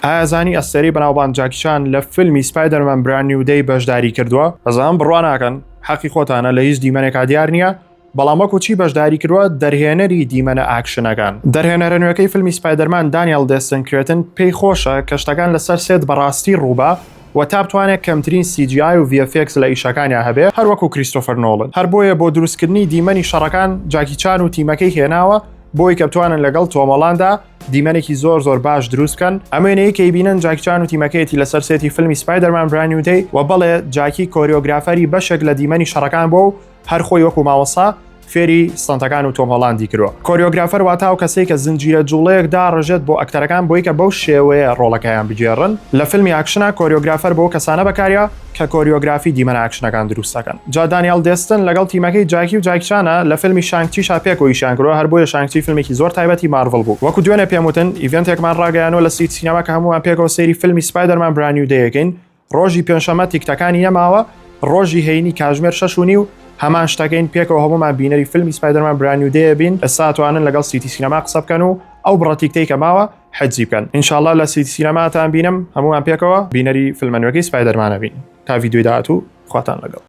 ئازانی ئەستێری بەناوبانگ جاکی چان لە فیلمی سپایدەرمەن برand نیو دەی بەشداری کردووە. ئەزانم بڕوا ناکەن حەقی خۆتانە لە هیچ دیمەنێکا دیار نییە، بەڵام وەکو چی بەشداری کردووە دەرهێنەری دیمەنە ئاکشنەکان. دەرهێنەرە نوێەکەی فیلمی سپایدەرمان دانیێل دێستن کرێتن پێی خۆشە کە شتەکان لەسەر سێت بەڕاستی ڕووبە و تا بتوانێت کەمترین CGI و VFX لە ئیشەکانیان هەبێ، هەر وەکو کریستۆفەر نۆڵن. هەر بۆیە بۆ دروستکردنی دیمەنی شەڕەکان جاکی چان و تیمەکەی هێناوە بۆی کە بتوانن لەگەڵ تۆم هۆڵاندا دیمەنێکی زۆر باش دروست بکەن. ئەمێنەیە کە بینن جاکی چان و تیمەکەیەتی لەسەر سێتی فیلمی سپایدەرمان برand نیو دەی و بەڵێ جاکی کۆریۆگرافەری بەشێک لە دیمەنی شەڕەکان بۆ و هەر خۆی وەکو ماوەسا فێری ستەنتەکان و تۆم هۆڵاندی کردووە. کۆریۆگرافەر واتە ئەو کەسەی کە زنجیرە جوڵەیەک داڕژێت بۆ ئەکتەرەکان بۆی کە بەو شێوەیە ڕۆڵەکەیان بجێڕن. لە فیلمی ئاکشنە کۆریۆگرافەر بۆ کەسانە بەکاریا کە کۆریۆگرافی دیمەنە ئاکشنەکان دروست دەکەن. جا دانیێل دێستن لەگەڵ تیمەکەی جاکی و جاکی چانە لە فیلمی شانگ-چیشا پێکەوەیشیان کردووە، هەر بۆیە شانگ-چی فیلمێکی زۆر تایبەتی مارڤڵ بوو. وەکو دوێنێ پێم وتن ئیڤنتێکمان ڕاگەیانەوە لە سیت سینەما کە هەمووان پێکەوە سەیری فیلمی سپایدەرمان برand نیو دەیەکەین. ڕۆژی پێنجشەممە تیکتەکانی نەماوە، ڕۆژی هەینی کاژمێر 6:30 هەمان شتەکەین پێکەوە هەمومان بینەری فیلمی سپایدەرمان برand نیو دەیە بین. ئێستا توانن لەگەڵ سیتی سینەما قسە بکەن و ئەو بڕەتیکتەی کە ماوە حەجزی بکەن. ئینشاءڵڵا لە سیتی سینەماتان بینم، هەمومان پێکەوە بینەری فیلمە نوێەکەی سپایدەرمانە بین. تا ڤیدیۆی داهاتوو خواتان لەگەڵ.